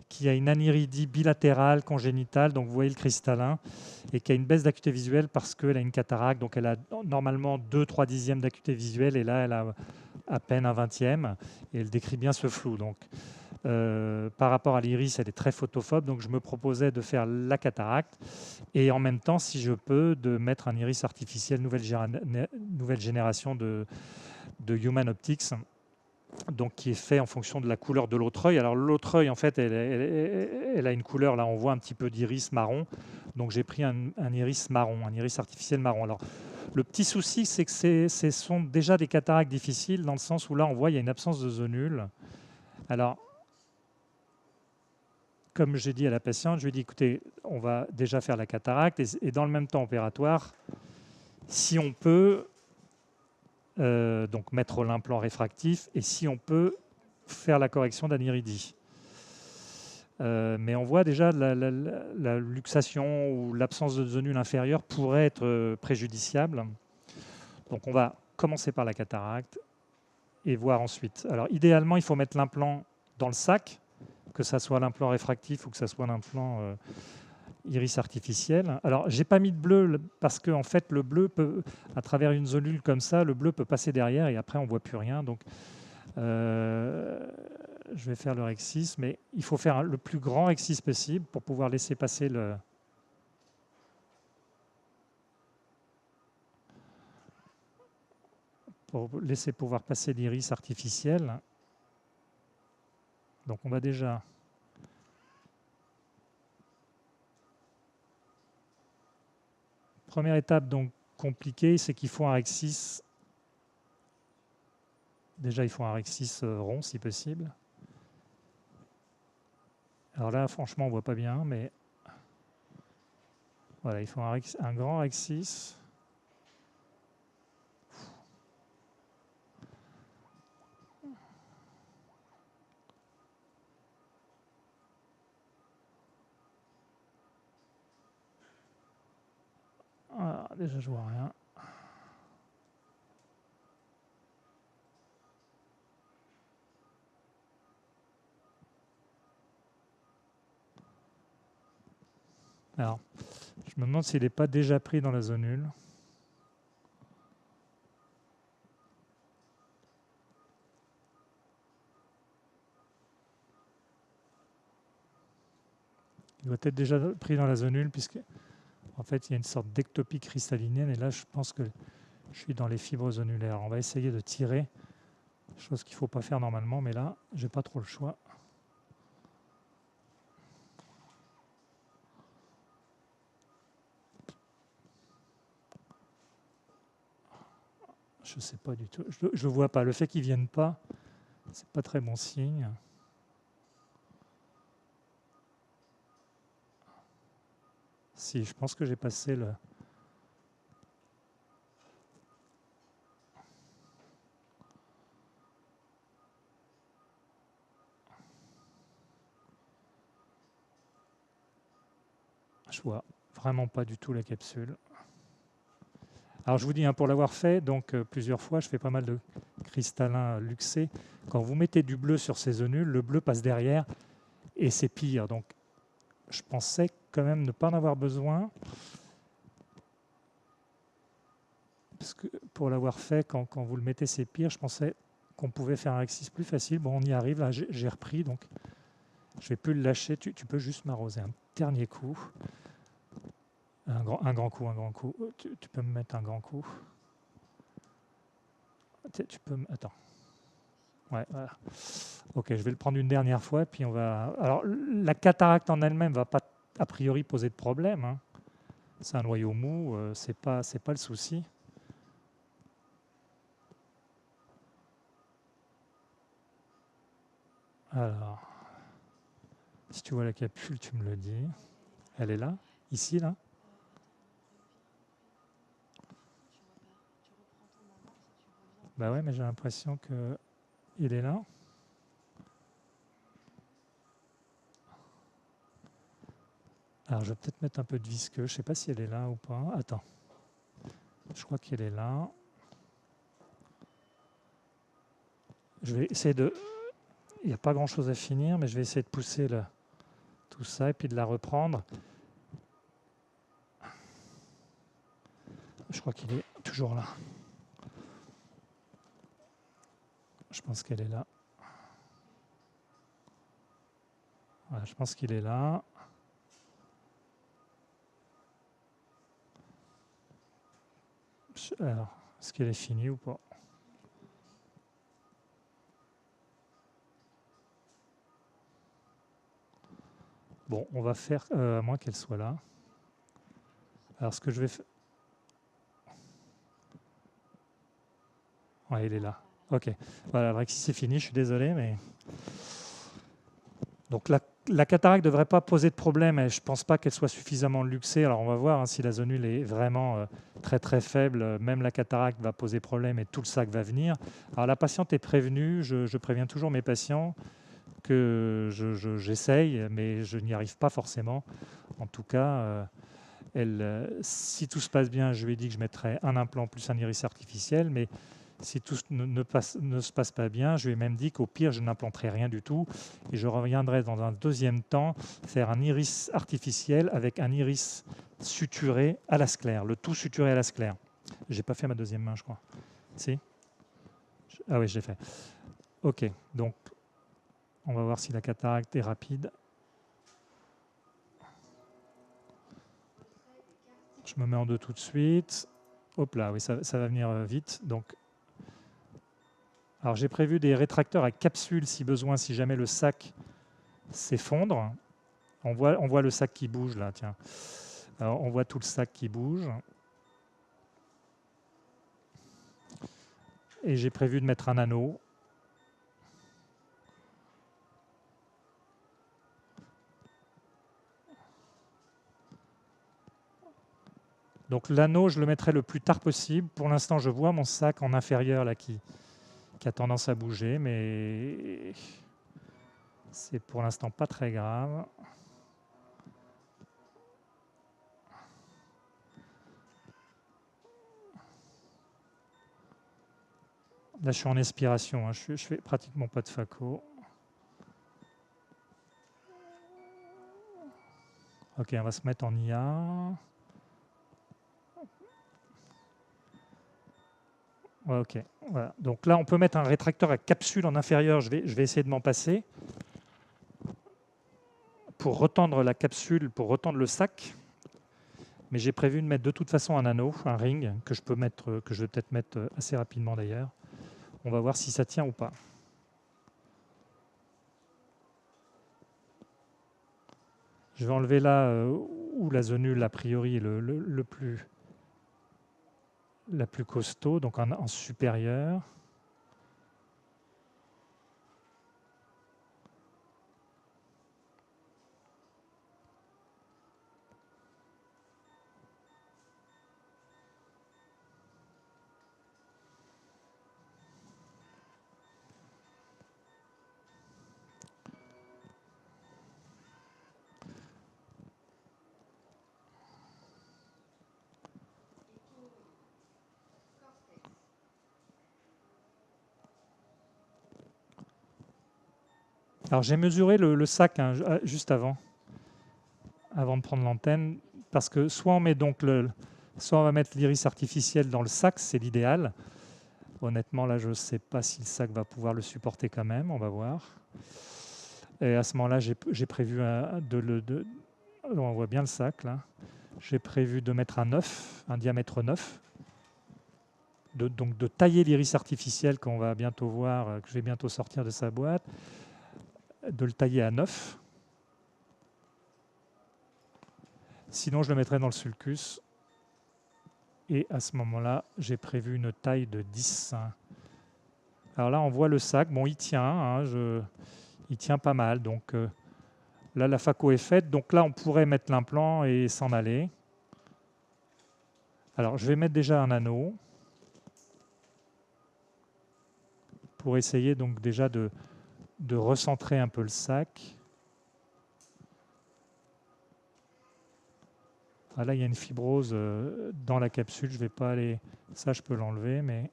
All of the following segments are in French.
qui a une aniridie bilatérale congénitale, donc vous voyez le cristallin, et qui a une baisse d'acuité visuelle parce qu'elle a une cataracte, donc elle a normalement 2-3 dixièmes d'acuité visuelle, et là elle a à peine un vingtième, et elle décrit bien ce flou. Donc, par rapport à l'iris, elle est très photophobe, donc je me proposais de faire la cataracte, et en même temps, si je peux, de mettre un iris artificiel nouvelle génération de Human Optics, donc qui est fait en fonction de la couleur de l'autre œil. Alors l'autre œil, en fait, elle a une couleur, là on voit un petit peu d'iris marron, donc j'ai pris un iris marron, un iris artificiel marron. Alors le petit souci, c'est que ce sont déjà des cataractes difficiles, dans le sens où là on voit il y a une absence de zonule. Alors, comme j'ai dit à la patiente, je lui ai dit, écoutez, on va déjà faire la cataracte, et dans le même temps opératoire, si on peut, donc mettre l'implant réfractif, et si on peut faire la correction d'aniridie. Mais on voit déjà la luxation ou l'absence de zonule inférieure pourrait être préjudiciable. Donc on va commencer par la cataracte et voir ensuite. Alors idéalement, il faut mettre l'implant dans le sac, que ce soit l'implant réfractif ou que ce soit l'implant iris artificiel. Alors j'ai pas mis de bleu parce que en fait le bleu peut, à travers une zonule comme ça, le bleu peut passer derrière et après on voit plus rien. Donc je vais faire le rexis, mais il faut faire le plus grand rexis possible pour pouvoir laisser passer pouvoir passer l'iris artificiel. Donc on va déjà première étape donc compliquée, c'est qu'il faut un rexis. Déjà il faut un rexis rond si possible. Alors là franchement on voit pas bien, mais voilà, il faut un grand rexis. Voilà, déjà je vois rien. Alors, je me demande s'il n'est pas déjà pris dans la zonule. Il doit être déjà pris dans la zonule puisque en fait il y a une sorte d'ectopie cristallinienne et là je pense que je suis dans les fibres zonulaires. On va essayer de tirer, chose qu'il ne faut pas faire normalement, mais là j'ai pas trop le choix. Je sais pas du tout. Je ne vois pas. Le fait qu'ils ne viennent pas, c'est pas très bon signe. Si, je pense que j'ai passé le... Je vois vraiment pas du tout la capsule. Alors je vous dis, hein, pour l'avoir fait donc plusieurs fois, je fais pas mal de cristallins luxés. Quand vous mettez du bleu sur ces zonules, le bleu passe derrière et c'est pire. Donc je pensais quand même ne pas en avoir besoin. Parce que pour l'avoir fait, quand vous le mettez, c'est pire. Je pensais qu'on pouvait faire un rexis plus facile. Bon, on y arrive. Là, j'ai repris, donc je ne vais plus le lâcher. Tu peux juste m'arroser un dernier coup. Un grand coup, un grand coup. Tu peux me mettre un grand coup. Tu peux... Attends. Ouais, voilà. Ok, je vais le prendre une dernière fois, puis on va... Alors, la cataracte en elle-même ne va pas, a priori, poser de problème, hein. C'est un noyau mou, c'est pas le souci. Alors, si tu vois la capsule, tu me le dis. Elle est là? Ici, là? Bah ouais, mais j'ai l'impression qu'il est là. Alors, je vais peut-être mettre un peu de visqueux. Je ne sais pas si elle est là ou pas. Attends. Je crois qu'elle est là. Je vais essayer de... Il n'y a pas grand-chose à finir, mais je vais essayer de pousser tout ça et puis de la reprendre. Je crois qu'il est toujours là. Je pense qu'elle est là. Voilà, je pense qu'il est là. Alors, est-ce qu'elle est finie ou pas? Bon, on va faire, à moins qu'elle soit là. Alors, ce que je vais faire... Ouais, il est là. Ok. Voilà, le Rexis c'est fini, je suis désolé, mais... Donc la cataracte ne devrait pas poser de problème et je ne pense pas qu'elle soit suffisamment luxée. Alors on va voir hein, si la zonule est vraiment très très faible, même la cataracte va poser problème et tout le sac va venir. Alors la patiente est prévenue, je préviens toujours mes patients que j'essaye, mais je n'y arrive pas forcément. En tout cas, si tout se passe bien, je lui ai dit que je mettrais un implant plus un iris artificiel, mais si tout ne se passe pas bien, je lui ai même dit qu'au pire, je n'implanterai rien du tout et je reviendrai dans un deuxième temps faire un iris artificiel avec un iris suturé à la sclère, le tout suturé à la sclère. J'ai pas fait ma deuxième main, je crois. Si? Ah oui, je l'ai fait. Ok, donc on va voir si la cataracte est rapide. Je me mets en deux tout de suite. Hop là, oui, ça va venir vite. Donc, alors j'ai prévu des rétracteurs à capsule si besoin, si jamais le sac s'effondre. On voit le sac qui bouge là, tiens. Alors, on voit tout le sac qui bouge. Et j'ai prévu de mettre un anneau. Donc l'anneau, je le mettrai le plus tard possible. Pour l'instant, je vois mon sac en inférieur là qui a tendance à bouger, mais c'est pour l'instant pas très grave. Là, je suis en expiration, hein. Je fais pratiquement pas de phaco. Ok, on va se mettre en IA. Ouais, ok, voilà. Donc là, on peut mettre un rétracteur à capsule en inférieur. Je vais essayer de m'en passer pour retendre la capsule, pour retendre le sac. Mais j'ai prévu de mettre de toute façon un anneau, un ring, que je vais peut-être mettre assez rapidement d'ailleurs. On va voir si ça tient ou pas. Je vais enlever là où la zonule, a priori, est la plus costaud, donc en supérieur. Alors j'ai mesuré le sac hein, juste avant de prendre l'antenne, parce que soit on va mettre l'iris artificiel dans le sac, c'est l'idéal. Honnêtement, là, je ne sais pas si le sac va pouvoir le supporter quand même, on va voir. Et à ce moment-là, j'ai prévu on voit bien le sac là. J'ai prévu de mettre un diamètre 9, donc de tailler l'iris artificiel qu'on va bientôt voir, que je vais bientôt sortir de sa boîte, de le tailler à 9. Sinon, je le mettrai dans le sulcus. Et à ce moment-là, j'ai prévu une taille de 10. Alors là, on voit le sac. Bon, il tient, hein, il tient pas mal. Donc là, la phaco est faite. Donc là, on pourrait mettre l'implant et s'en aller. Alors, je vais mettre déjà un anneau pour essayer donc déjà de recentrer un peu le sac. Ah, là, il y a une fibrose dans la capsule. Je vais pas aller... Ça, je peux l'enlever, mais...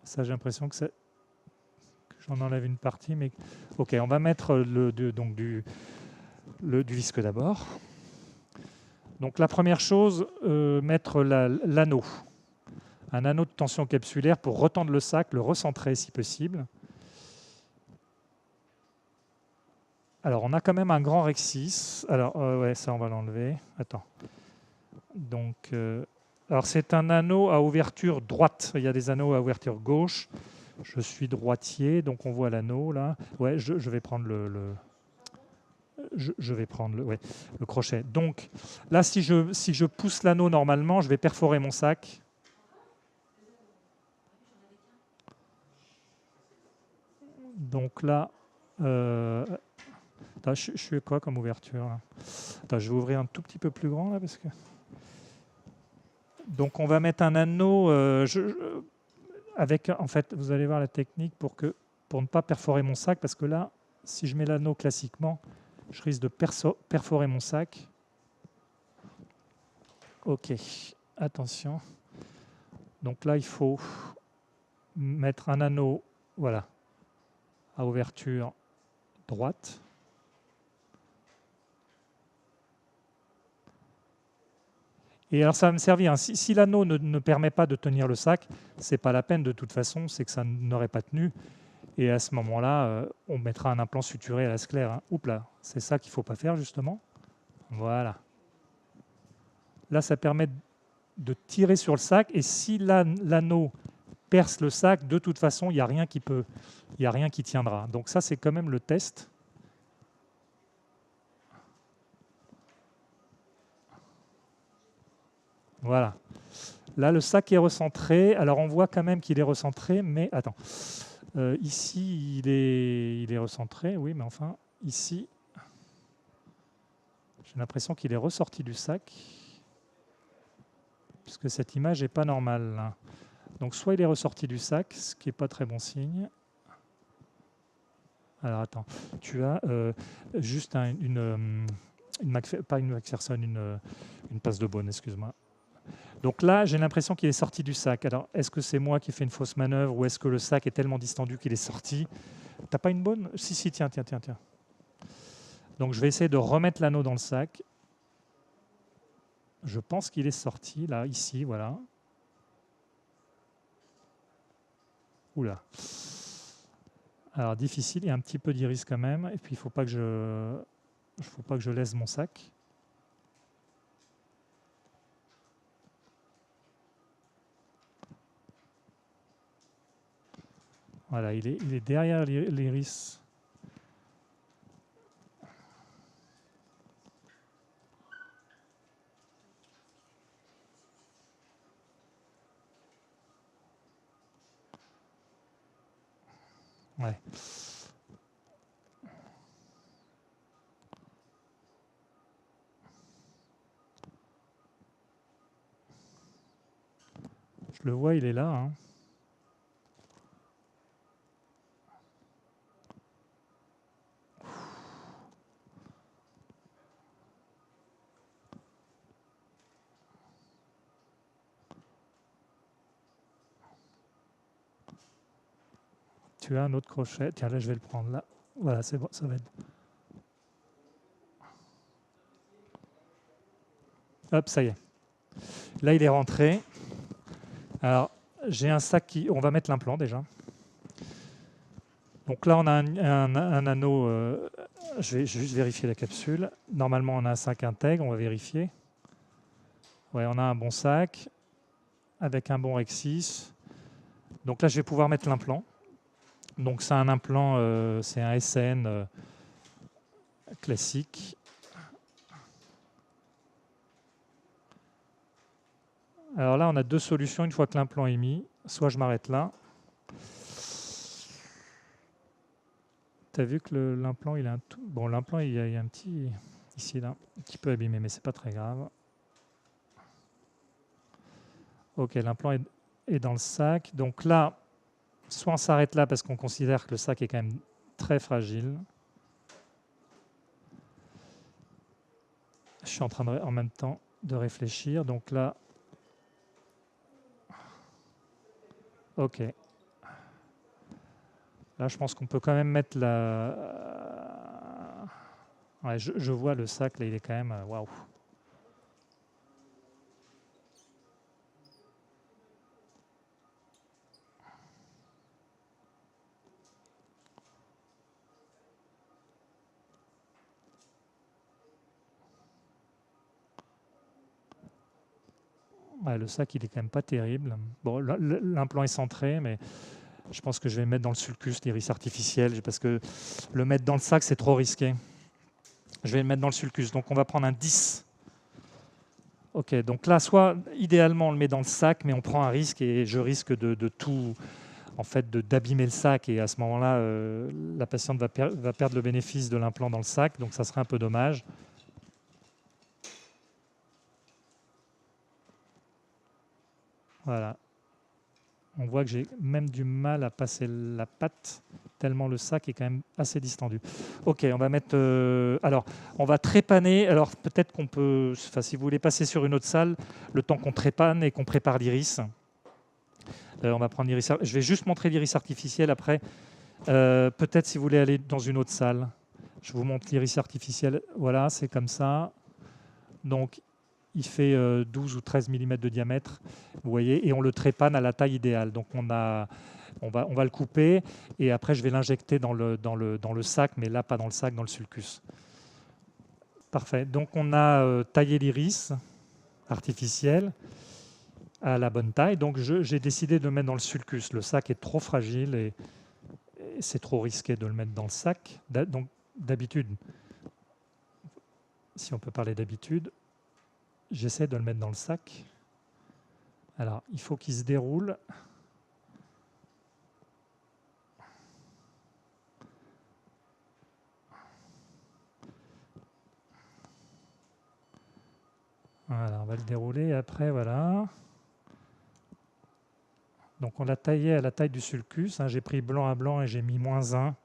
Ça, j'ai l'impression que j'en enlève une partie. Mais ok, on va mettre donc du visque d'abord. Donc la première chose, mettre l'anneau. Un anneau de tension capsulaire pour retendre le sac, le recentrer si possible. Alors, on a quand même un grand Rexis. Alors, ouais, ça, on va l'enlever. Attends. Donc, alors, c'est un anneau à ouverture droite. Il y a des anneaux à ouverture gauche. Je suis droitier, donc on voit l'anneau là. Ouais, je vais prendre je vais prendre le crochet. Donc, là, si je pousse l'anneau normalement, je vais perforer mon sac. Donc là, attends, je suis quoi comme ouverture là? Attends, je vais ouvrir un tout petit peu plus grand là parce que. Donc on va mettre un anneau avec, en fait, vous allez voir la technique pour ne pas perforer mon sac parce que là, si je mets l'anneau classiquement, je risque de perforer mon sac. Ok, attention. Donc là, il faut mettre un anneau, voilà, à ouverture droite. Et alors ça va me servir, hein. Si l'anneau ne permet pas de tenir le sac, c'est pas la peine de toute façon, c'est que ça n'aurait pas tenu. Et à ce moment-là, on mettra un implant suturé à la sclère. Hein. Oups là, c'est ça qu'il ne faut pas faire justement. Voilà. Là, ça permet de tirer sur le sac. Et si l'anneau perce le sac, de toute façon, il n'y a rien qui tiendra. Donc ça, c'est quand même le test. Voilà. Là, le sac est recentré. Alors, on voit quand même qu'il est recentré, mais attends. Ici, il est recentré, oui, mais enfin, ici, j'ai l'impression qu'il est ressorti du sac, puisque cette image n'est pas normale. Là. Donc, soit il est ressorti du sac, ce qui n'est pas très bon signe. Alors, attends, tu as juste pas une McPherson, une passe de bonne, excuse-moi. Donc là, j'ai l'impression qu'il est sorti du sac. Alors, est-ce que c'est moi qui ai fait une fausse manœuvre ou est-ce que le sac est tellement distendu qu'il est sorti? T'as pas une bonne? Si, tiens. Donc, je vais essayer de remettre l'anneau dans le sac. Je pense qu'il est sorti, là, ici, voilà. Oula. Alors, difficile, il y a un petit peu d'iris quand même. Et puis, il ne faut pas que je laisse mon sac. Voilà, il est derrière l'iris. Ouais. Je le vois, il est là. Hein. Tu as un autre crochet. Tiens, là, je vais le prendre là. Voilà, c'est bon, ça va être bon. Hop, ça y est. Là, il est rentré. Alors, j'ai un sac qui... On va mettre l'implant déjà. Donc là, on a un anneau. Je vais juste vérifier la capsule. Normalement, on a un sac intègre. On va vérifier. Ouais, on a un bon sac avec un bon Rexis. Donc là, je vais pouvoir mettre l'implant. Donc c'est un implant, c'est un SN classique. Alors là, on a deux solutions une fois que l'implant est mis. Soit je m'arrête là. Tu as vu que l'implant, il a un tout... Bon, l'implant, il y a un petit... Ici, là, un petit peu abîmé, mais c'est pas très grave. Ok, l'implant est dans le sac. Donc là, soit on s'arrête là parce qu'on considère que le sac est quand même très fragile. Je suis en train en même temps de réfléchir. Donc là, ok. Là, je pense qu'on peut quand même mettre la... Ouais, je vois le sac, là, il est quand même... Waouh. Ouais, le sac, il est quand même pas terrible. Bon, l'implant est centré, mais je pense que je vais le mettre dans le sulcus, l'iris artificiel, parce que le mettre dans le sac, c'est trop risqué. Je vais le mettre dans le sulcus. Donc, on va prendre un 10. Ok, donc là, soit idéalement, on le met dans le sac, mais on prend un risque et je risque de tout, en fait, d'abîmer le sac. Et à ce moment-là, la patiente va perdre le bénéfice de l'implant dans le sac, donc ça serait un peu dommage. Voilà. On voit que j'ai même du mal à passer la patte, tellement le sac est quand même assez distendu. Ok, on va mettre... alors, on va trépaner. Alors, peut-être qu'on peut... Enfin, si vous voulez passer sur une autre salle, le temps qu'on trépane et qu'on prépare l'iris, on va prendre l'iris... Je vais juste montrer l'iris artificiel après. Peut-être si vous voulez aller dans une autre salle, je vous montre l'iris artificiel. Voilà, c'est comme ça. Donc, il fait 12 ou 13 mm de diamètre, vous voyez, et on le trépane à la taille idéale. Donc, on va le couper et après, je vais l'injecter dans le sac, mais là, pas dans le sac, dans le sulcus. Parfait. Donc, on a taillé l'iris artificiel à la bonne taille. Donc, j'ai décidé de le mettre dans le sulcus. Le sac est trop fragile et c'est trop risqué de le mettre dans le sac. Donc, d'habitude, si on peut parler d'habitude, j'essaie de le mettre dans le sac. Alors, il faut qu'il se déroule. Voilà, on va le dérouler. Après, voilà. Donc, on l'a taillé à la taille du sulcus. J'ai pris blanc à blanc et j'ai mis -1.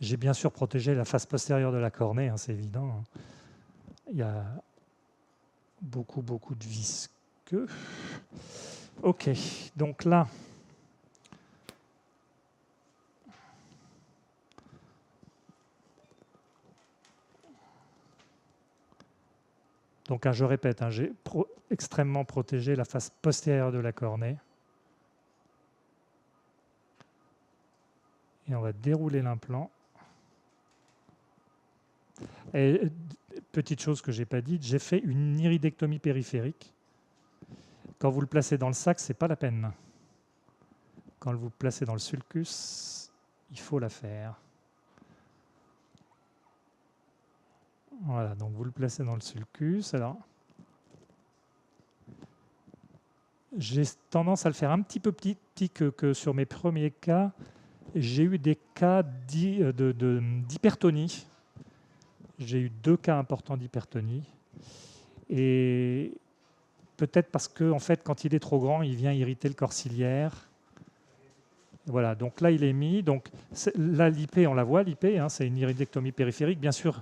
J'ai bien sûr protégé la face postérieure de la cornée, c'est évident. Il y a beaucoup de visqueux. Ok, donc là, donc je répète, j'ai extrêmement protégé la face postérieure de la cornée. Et on va dérouler l'implant. Et petite chose que je n'ai pas dite, j'ai fait une iridectomie périphérique. Quand vous le placez dans le sac, ce n'est pas la peine. Quand vous le placez dans le sulcus, il faut la faire. Voilà, donc vous le placez dans le sulcus. Alors, j'ai tendance à le faire un petit peu petit que sur mes premiers cas. J'ai eu des cas d'hypertonie. J'ai eu 2 cas importants d'hypertonie. Et peut-être parce que, en fait, quand il est trop grand, il vient irriter le corps ciliaire. Voilà, donc là, il est mis. Donc là, l'IP, on la voit, l'IP, c'est une iridectomie périphérique. Bien sûr,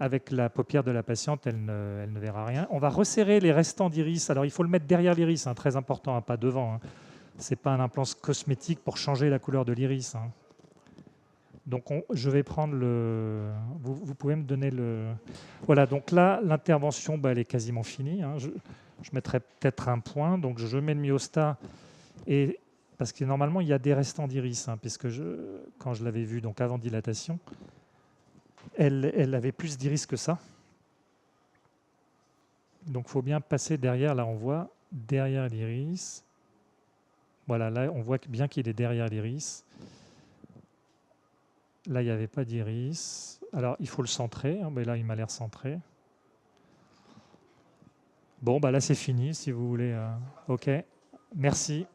avec la paupière de la patiente, elle ne verra rien. On va resserrer les restants d'iris. Alors, il faut le mettre derrière l'iris, très important, pas devant. Ce n'est pas un implant cosmétique pour changer la couleur de l'iris. Donc, je vais prendre le... Vous pouvez me donner le... Voilà, donc là, l'intervention, elle est quasiment finie. Je mettrai peut-être un point. Donc, je mets le myostat. Et, parce que normalement, il y a des restants d'iris, puisque quand je l'avais vu donc avant dilatation, elle avait plus d'iris que ça. Donc, il faut bien passer derrière. Là, on voit derrière l'iris. Voilà, là, on voit bien qu'il est derrière l'iris. Là, il n'y avait pas d'iris. Alors, il faut le centrer. Mais là, il m'a l'air centré. Bon, là, c'est fini, si vous voulez. OK. Merci.